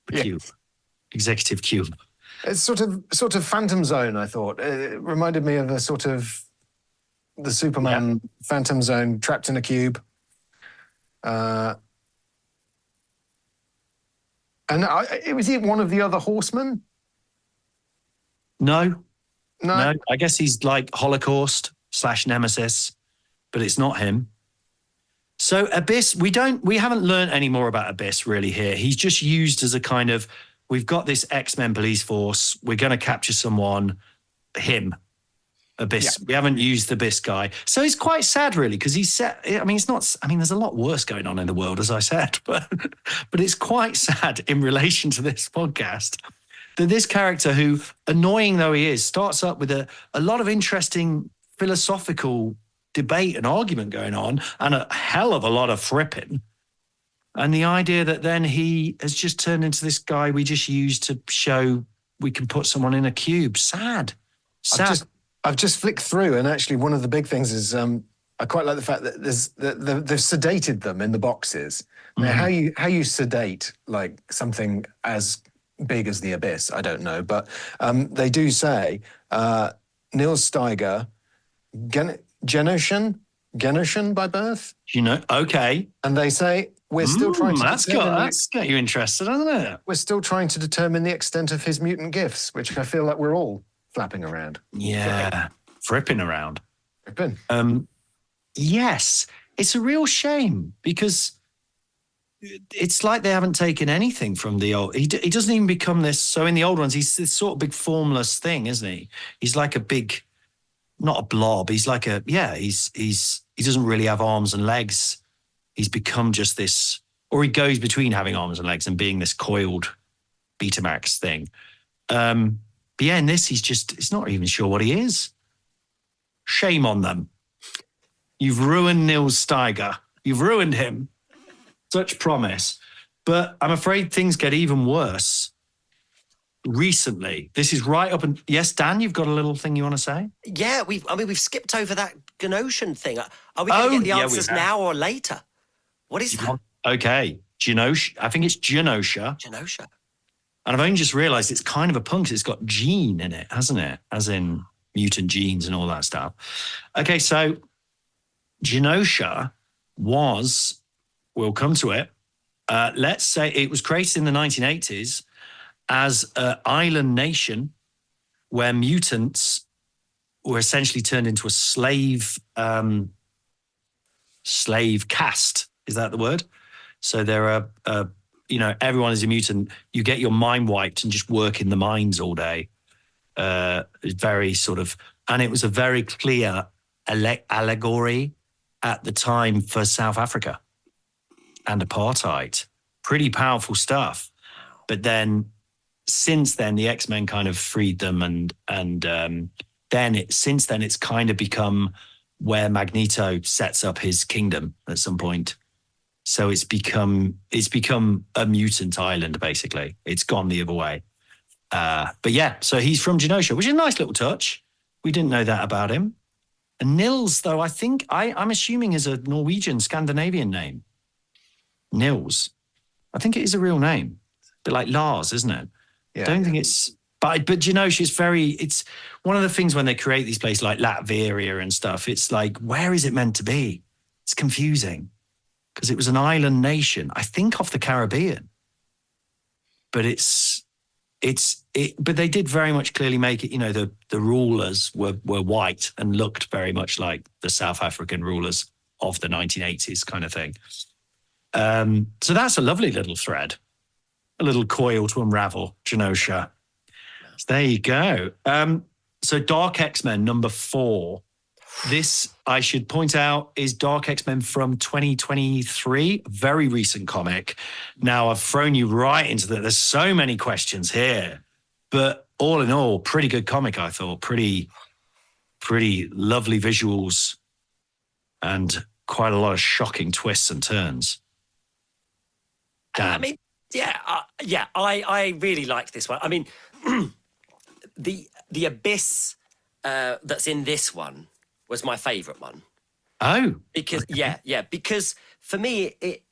The Yeah. cube. Executive cube. It's sort of Phantom Zone, I thought. It reminded me of a sort of the Superman Phantom Zone, trapped in a cube. And was he one of the other horsemen? No. I guess he's like Holocaust / Nemesis, but it's not him. So Abyss, we haven't learned any more about Abyss really here. He's just used as a kind of, we've got this X-Men police force, we're going to capture someone, him, Abyss. Yeah. We haven't used the Abyss guy. So it's quite sad really, because he's set, I mean, there's a lot worse going on in the world, as I said, but it's quite sad in relation to this podcast that this character, who, annoying though he is, starts up with a lot of interesting philosophical debate and argument going on and a hell of a lot of fripping. And the idea that then he has just turned into this guy we just used to show we can put someone in a cube. Sad. I've just flicked through, and actually one of the big things is I quite like the fact that they've sedated them in the boxes. Now, how you sedate like something as big as the Abyss, I don't know, but they do say Niels Steiger, Genoshan by birth. Okay. And they say we're still trying to. That's got you interested, hasn't it? We're still trying to determine the extent of his mutant gifts, which I feel like we're all flapping around. Yeah, fripping around. Fripping. Yes, it's a real shame because it's like they haven't taken anything from the old. He doesn't even become this. So in the old ones, he's this sort of big formless thing, isn't he? He's like a big, not a blob. He's like he doesn't really have arms and legs. He's become just this, or he goes between having arms and legs and being this coiled Betamax thing. But yeah, in this, he's not even sure what he is. Shame on them. You've ruined Niels Steiger. You've ruined him. Such promise. But I'm afraid things get even worse recently. This is right up and yes, Dan, you've got a little thing you want to say? Yeah, we've skipped over that Genoshan thing. Are we going to get the answers now or later? What is that? Okay. Genosha. I think it's Genosha. Genosha. And I've only just realized it's kind of a punk. It's got gene in it, hasn't it? As in mutant genes and all that stuff. Okay, so Genosha was, we'll come to it. Let's say it was created in the 1980s as an island nation where mutants were essentially turned into a slave caste. Is that the word? So there are, everyone is a mutant. You get your mind wiped and just work in the mines all day. Very sort of, and it was a very clear allegory at the time for South Africa and apartheid. Pretty powerful stuff. But then, since then, the X-Men kind of freed them, and since then it's kind of become where Magneto sets up his kingdom at some point. So it's become a mutant island, basically. It's gone the other way. But yeah, so he's from Genosha, which is a nice little touch. We didn't know that about him. And Nils, though, I think I'm assuming is a Norwegian, Scandinavian name. Nils. I think it is a real name. A bit like Lars, isn't it? Yeah. I don't think it's... But Genosha, it's one of the things when they create these places like Latveria and stuff, it's like, where is it meant to be? It's confusing. Because it was an island nation, I think off the Caribbean. But but they did very much clearly make it, the rulers were white and looked very much like the South African rulers of the 1980s kind of thing. So that's a lovely little thread, a little coil to unravel, Genosha. So there you go. So Dark X-Men number 4. This, I should point out, is Dark X-Men from 2023, very recent comic. Now, I've thrown you right into that. There's so many questions here. But all in all, pretty good comic, I thought. Pretty lovely visuals and quite a lot of shocking twists and turns. Dan. I mean, I really liked this one. I mean, the Abyss that's in this one was my favourite one. Oh. Because because for me it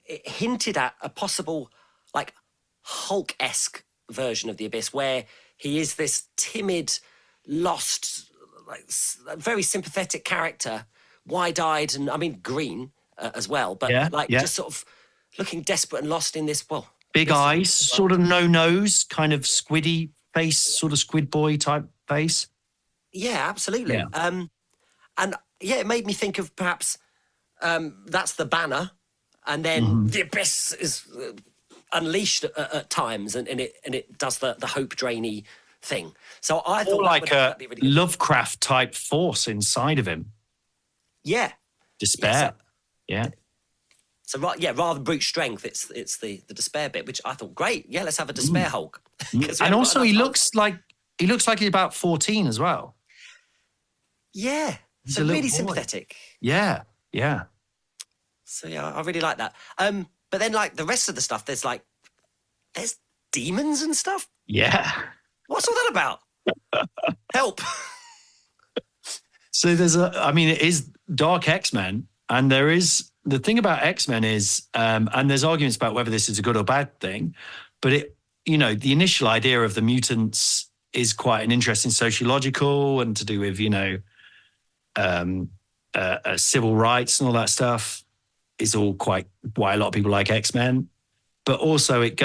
hinted at a possible like Hulk-esque version of the Abyss, where he is this timid, lost, very sympathetic character, wide-eyed, and I mean green as well, but just sort of looking desperate and lost in this. Well, big eyes, sort of no nose, kind of squiddy face, sort of squid boy type face. Yeah, absolutely. Yeah. And it made me think of perhaps that's the Banner, and then the Abyss is unleashed at times, and it does the hope drainy thing. So I thought like a really Lovecraft type force inside of him. Yeah. Despair. Yeah. So rather than brute strength, it's the despair bit, which I thought, great. Yeah, let's have a despair Hulk. And also he looks like he's about 14 as well. Yeah. He's so really boy. Sympathetic. Yeah. Yeah. So yeah, I really like that. But then like the rest of the stuff, there's demons and stuff. Yeah. What's all that about? Help. So it is Dark X-Men, and there is, the thing about X-Men is, and there's arguments about whether this is a good or bad thing, but the initial idea of the mutants is quite an interesting sociological and to do with, civil rights and all that stuff is all quite why a lot of people like X-Men. But also it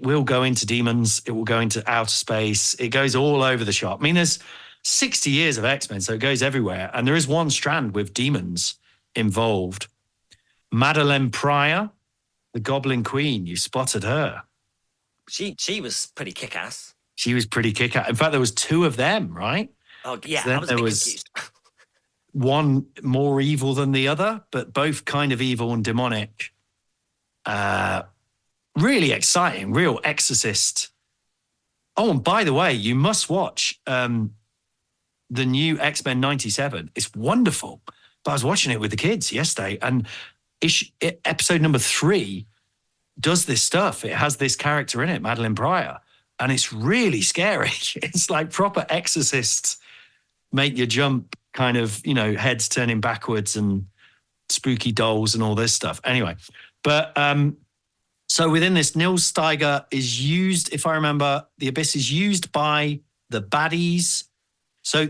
will go into demons, it will go into outer space, it goes all over the shop. I mean, there's 60 years of X-Men, so it goes everywhere. And there is one strand with demons involved. Madeleine Pryor, the Goblin Queen, you spotted her. She was pretty kick-ass. She was pretty kick-ass. In fact, there was two of them, right? Oh, yeah, So I was a bit confused. One more evil than the other, but both kind of evil and demonic. Really exciting, real Exorcist. Oh, and by the way, you must watch the new X-Men 97. It's wonderful. But I was watching it with the kids yesterday, and episode number 3 does this stuff. It has this character in it, Madeleine Pryor, and it's really scary. It's like proper Exorcists make you jump, kind of, heads turning backwards and spooky dolls and all this stuff. Anyway, but so within this, Nils Steiger is used, if I remember, the Abyss is used by the baddies. So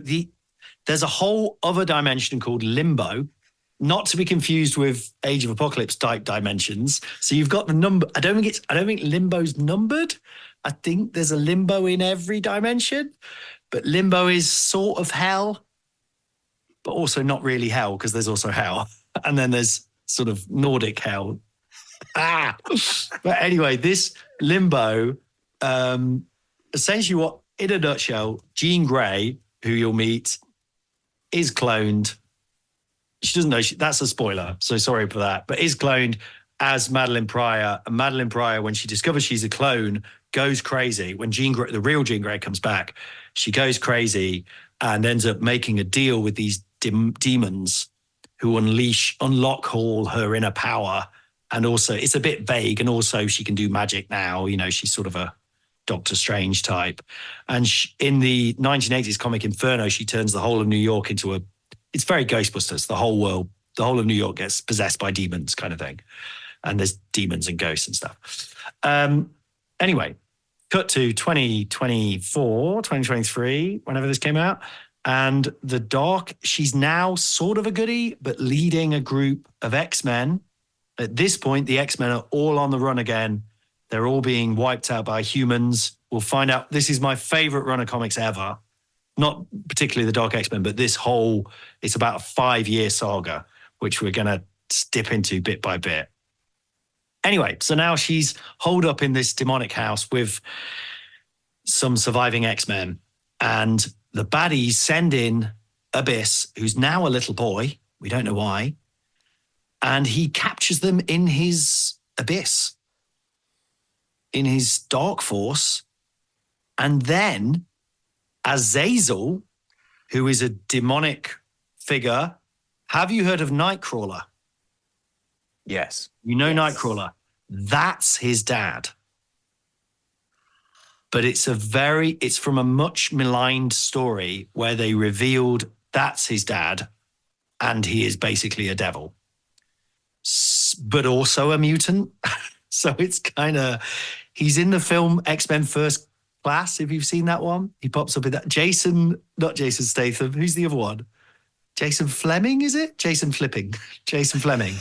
there's a whole other dimension called Limbo, not to be confused with Age of Apocalypse type dimensions. So you've got the number. I don't think Limbo's numbered. I think there's a Limbo in every dimension, but Limbo is sort of hell, but also not really hell, because there's also hell. And then there's sort of Nordic hell. But anyway, this Limbo, essentially what, in a nutshell, Jean Grey, who you'll meet, is cloned. She doesn't know, that's a spoiler, so sorry for that, but is cloned as Madeleine Pryor. And Madeleine Pryor, when she discovers she's a clone, goes crazy. When the real Jean Grey comes back, she goes crazy and ends up making a deal with these demons who unlock all her inner power. And also, it's a bit vague, and also she can do magic now. She's sort of a Doctor Strange type. And in the 1980s comic Inferno, she turns the whole of New York into it's very Ghostbusters. The whole of New York gets possessed by demons kind of thing. And there's demons and ghosts and stuff. Anyway, cut to 2024, 2023, whenever this came out. And the Dark, she's now sort of a goodie, but leading a group of X-Men. At this point, the X-Men are all on the run again. They're all being wiped out by humans. We'll find out. This is my favorite run of comics ever. Not particularly the Dark X-Men, but it's about a 5-year saga, which we're going to dip into bit by bit. Anyway, so now she's holed up in this demonic house with some surviving X-Men. And the baddies send in Abyss, who's now a little boy. We don't know why. And he captures them in his Abyss, in his Dark Force. And then Azazel, who is a demonic figure. Have you heard of Nightcrawler? Yes. Yes. Nightcrawler. That's his dad. But it's from a much maligned story where they revealed that's his dad and he is basically a devil, but also a mutant. So it's kind of, He's in the film X-Men First Class, if you've seen that one. He pops up in that. Not Jason Statham. Who's the other one? Jason Fleming, is it? Jason Flipping. Jason Fleming.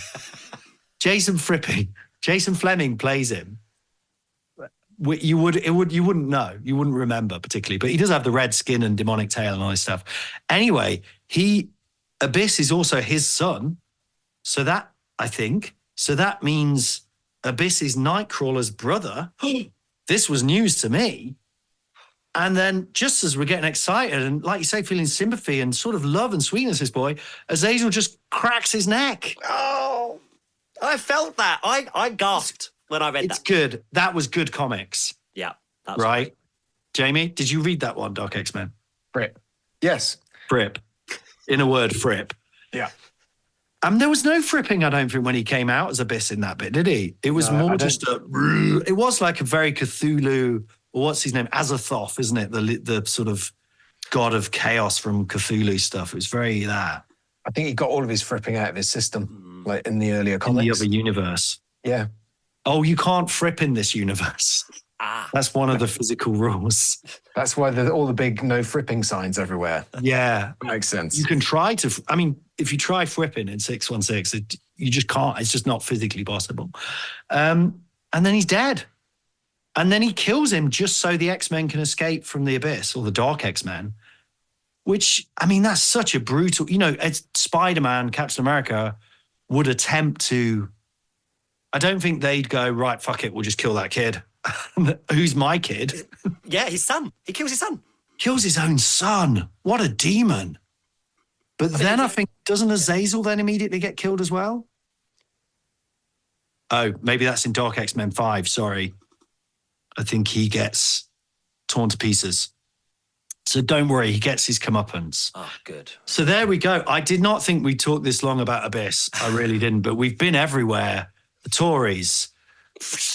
Jason Fripping. Jason Fleming plays him. You wouldn't know. You wouldn't remember particularly, but he does have the red skin and demonic tail and all this stuff. Anyway, Abyss is also his son. So that means Abyss is Nightcrawler's brother. This was news to me. And then just as we're getting excited and, like you say, feeling sympathy and sort of love and sweetness, this boy, Azazel just cracks his neck. Oh, I felt that. I gasped when I read that. It's good. That was good comics. Yeah. That's right. Jamie, did you read that one, Dark X-Men? Fripp. Yes. Fripp. In a word, Fripp. Yeah. There was no fripping, I don't think, when he came out as Abyss in that bit, did he? It was more just it was like a very Cthulhu, or what's his name? Azathoth, isn't it? The sort of god of chaos from Cthulhu stuff. It was very that. I think he got all of his fripping out of his system, like in the earlier comics. In the other universe. Yeah. Oh, you can't fripp in this universe. That's one of the physical rules. That's why all the big no fripping signs everywhere. Yeah. That makes sense. You can try to, if you try fripping in 616, you just can't. It's just not physically possible. And then he's dead. And then he kills him just so the X-Men can escape from the Abyss, or the Dark X-Men, which, that's such a brutal, Spider-Man, Captain America would attempt to, I don't think they'd go, right, fuck it, we'll just kill that kid. Who's my kid? Yeah, his son. He kills his son. Kills his own son. What a demon. But then I think, doesn't Azazel then immediately get killed as well? Oh, maybe that's in Dark X-Men 5, sorry. I think he gets torn to pieces. So don't worry, he gets his comeuppance. Oh, good. So there we go. I did not think we'd talk this long about Abyss. I really didn't, but we've been everywhere. The Tories,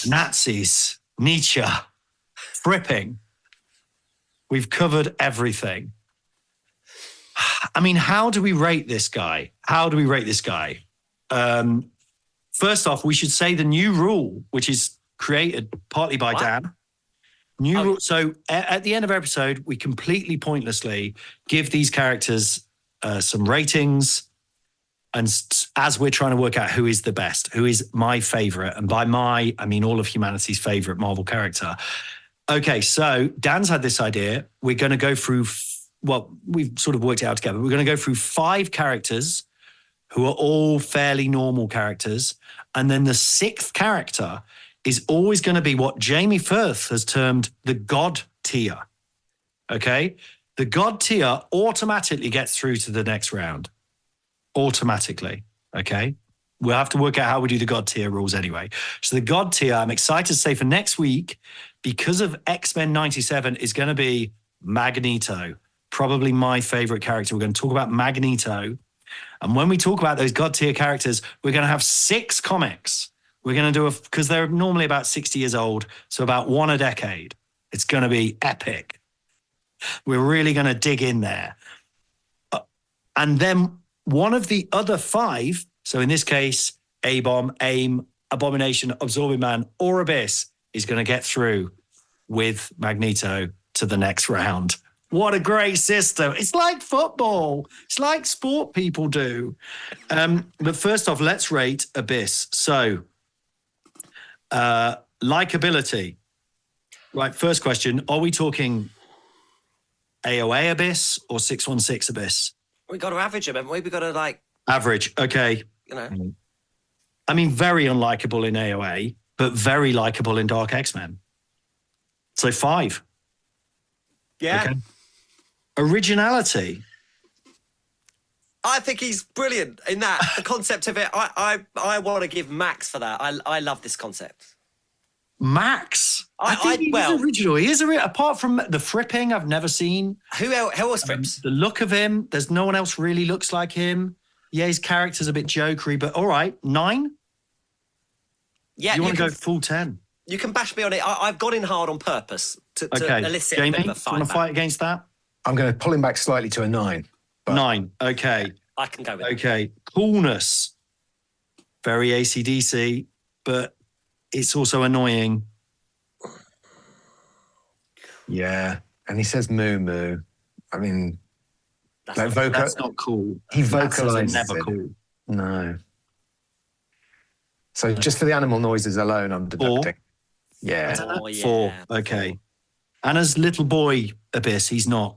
Nazis, Nietzsche, fripping. We've covered everything. How do we rate this guy? First off, we should say the new rule, which is created partly by Dan. Rule. So at the end of our episode, we completely pointlessly give these characters some ratings. And as we're trying to work out who is the best, who is my favorite, and by my, I mean all of humanity's favorite Marvel character. Okay, so Dan's had this idea. We're going to go through, we've sort of worked it out together. We're going to go through 5 characters who are all fairly normal characters. And then the 6th character is always going to be what Jamie Firth has termed the God tier. Okay? The God tier automatically gets through to the next round. Automatically, okay? We'll have to work out how we do the God tier rules anyway. So the God tier, I'm excited to say for next week, because of X-Men 97, is going to be Magneto. Probably my favorite character. We're going to talk about Magneto. And when we talk about those God tier characters, we're going to have 6 comics. We're going to do because they're normally about 60 years old, so about one a decade. It's going to be epic. We're really going to dig in there. And then one of the other 5, so in this case, A-Bomb, AIM, Abomination, Absorbing Man, or Abyss, is going to get through with Magneto to the next round. What a great system. It's like football. It's like sport people do. But first off, let's rate Abyss. So, likability. Right, first question. Are we talking AOA Abyss or 616 Abyss? We got to average him, haven't we? We got to Average, okay. Very unlikable in AOA, but very likable in Dark X-Men. So 5. Yeah. Okay. Originality. I think he's brilliant in that. The concept of it, I want to give Max for that. I love this concept. Max? I think he's original. He is apart from the fripping I've never seen. Who else frips? The look of him, there's no one else really looks like him. Yeah, his character's a bit jokery, but all right, 9? Yeah. You want to go full 10? You can bash me on it. I've got in hard on purpose to elicit Jamie, a bit of a fight. Do you want to fight against that? I'm going to pull him back slightly to a 9. 9, okay. I can go with that. Okay, coolness. Very AC/DC, but it's also annoying. Yeah. And he says moo moo. I mean, That's That's not cool. he That says vocalizes never it. cool. No. So just for the animal noises alone, I'm deducting. Yeah. Oh, yeah. 4. Okay. And as little boy Abyss, he's not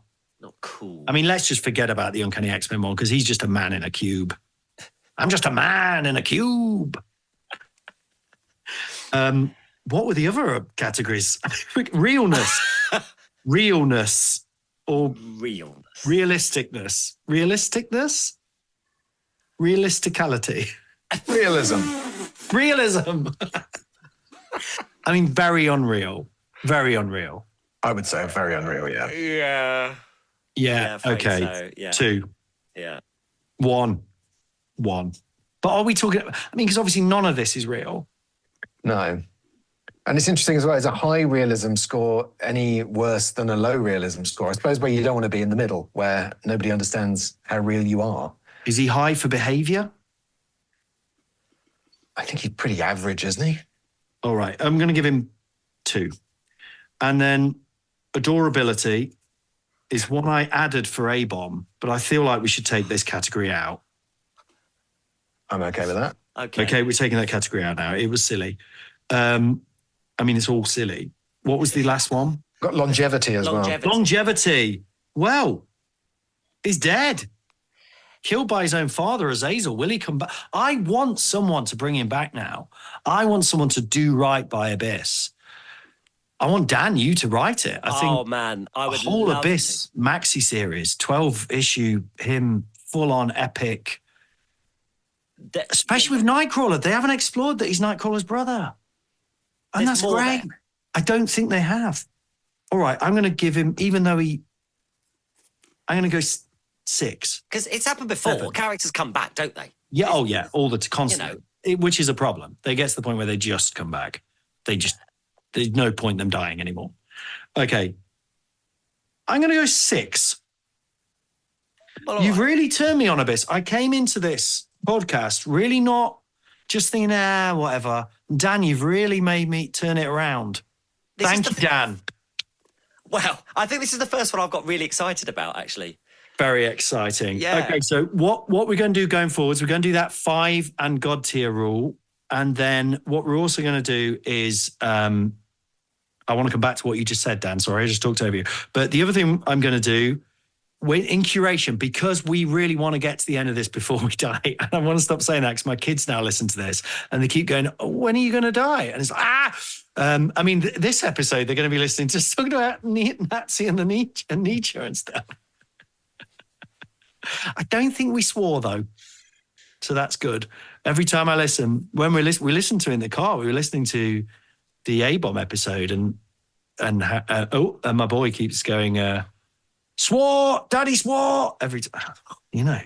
cool. I mean, let's just forget about the Uncanny X-Men one because he's just a man in a cube. I'm just a man in a cube. What were the other categories? Realness. Realness. Or Realness. realisticness. Realisticness? Realisticality. Realism. Realism. I mean, very unreal. Very unreal. I would say very unreal, yeah. Yeah. Yeah, afraid okay. so, yeah. 2. Yeah. 1. But are we talking... I mean, because obviously none of this is real. No. And it's interesting as well, is a high realism score any worse than a low realism score? I suppose where you don't want to be in the middle, where nobody understands how real you are. Is he high for behaviour? I think he's pretty average, isn't he? All right, I'm going to give him 2. And then adorability is one I added for A-Bomb, but I feel like we should take this category out. I'm okay with that. Okay, we're taking that category out now. It was silly. I mean, it's all silly. What was the last one? Got longevity as well. Longevity. Well, he's dead. Killed by his own father, Azazel. Will he come back? I want someone to bring him back now. I want someone to do right by Abyss. I want Dan, you to write it. I think. Oh man, I would a whole love Abyss maxi series, 12 issue, him full on epic. Especially with Nightcrawler, they haven't explored that he's Nightcrawler's brother, and There's that's more great. there. I don't think they have. All right, I'm going to give him, even though I'm going to go 6. Because it's happened before. 7. Characters come back, don't they? Yeah, oh yeah, all the constant, which is a problem. They get to the point where they just come back. There's no point in them dying anymore. Okay, I'm going to go 6. Well, You've really turned me on Abyss. I came into this podcast really not just thinking, whatever. Dan, you've really made me turn it around. Thank you, Dan. Well, I think this is the first one I've got really excited about, actually. Very exciting. Yeah. Okay, so what we're going to do going forwards, we're going to do that 5 and God tier rule. And then what we're also going to do is, I want to come back to what you just said, Dan. Sorry, I just talked over you. But the other thing I'm going to do, in curation, because we really want to get to the end of this before we die. And I want to stop saying that because my kids now listen to this and they keep going, when are you going to die? And it's like, I mean, this episode, they're going to be listening to talking about Nazi and Nietzsche and stuff. I don't think we swore though. So that's good. Every time I listen, when we listened to it in the car, we were listening to the A-Bomb episode and my boy keeps going, swore, daddy swore every time, you know.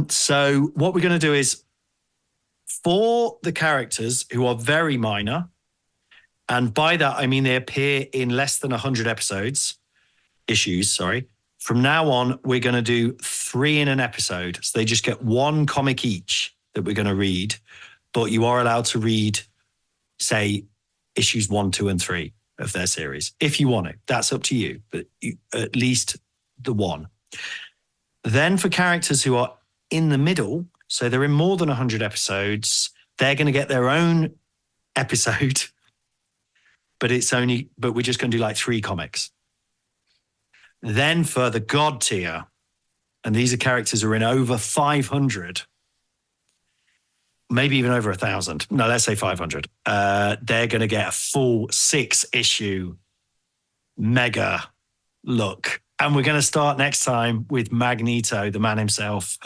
So what we're going to do is for the characters who are very minor, and by that, I mean they appear in less than 100 issues. From now on, we're going to do 3 in an episode. So they just get 1 comic each that we're going to read, but you are allowed to read, say, issues 1, 2, and 3 of their series. If you want it, that's up to you, but at least the 1. Then for characters who are in the middle, so they're in more than 100 episodes, they're going to get their own episode, but we're just going to do like 3 comics. Then for the God tier, and these are characters who are in over 500, maybe even over 1,000. No, let's say 500. They're going to get a full 6-issue mega look. And we're going to start next time with Magneto, the man himself.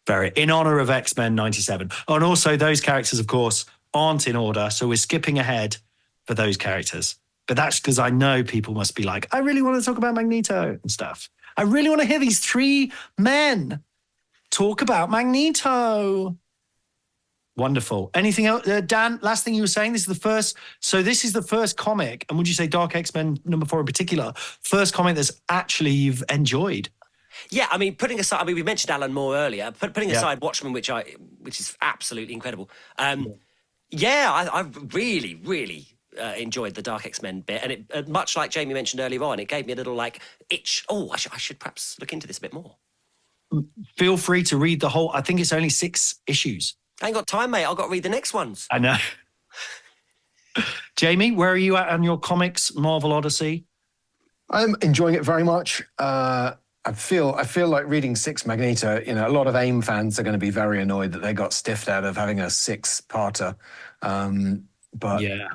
In honor of X-Men 97. And also those characters, of course, aren't in order. So we're skipping ahead for those characters. But that's because I know people must be like, I really want to talk about Magneto and stuff. I really want to hear these 3 men talk about Magneto. Wonderful. Anything else? Dan, last thing you were saying, this is the first comic, and would you say Dark X-Men number 4 in particular, first comic that's actually you've enjoyed? Yeah, I mean, putting aside, we mentioned Alan Moore earlier, putting aside Watchmen, which is absolutely incredible. I really, really enjoyed the Dark X-Men bit, and it much like Jamie mentioned earlier on, it gave me a little like itch. Oh, I should perhaps look into this a bit more. Feel free to read the whole. I think it's only 6 issues. I ain't got time, mate. I've got to read the next ones. I know. Jamie, where are you at on your comics Marvel Odyssey? I'm enjoying it very much. I feel like reading 6 Magneto. You know, a lot of AIM fans are going to be very annoyed that they got stiffed out of having a 6-parter. But yeah,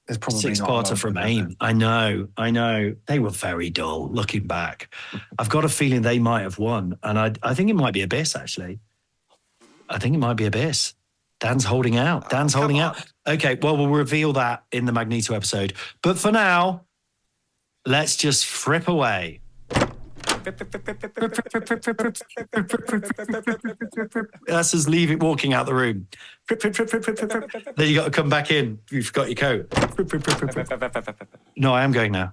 there's probably not a 6-parter lot from of AIM. I know. They were very dull looking back. I've got a feeling they might have won. And I think it might be Abyss, actually. I think it might be Abyss. Dan's holding out. Dan's holding out. Okay, well, we'll reveal that in the Magneto episode. But for now, let's just fripp away. That's us leaving, walking out the room. Then you got to come back in. You forgot your coat. No, I am going now.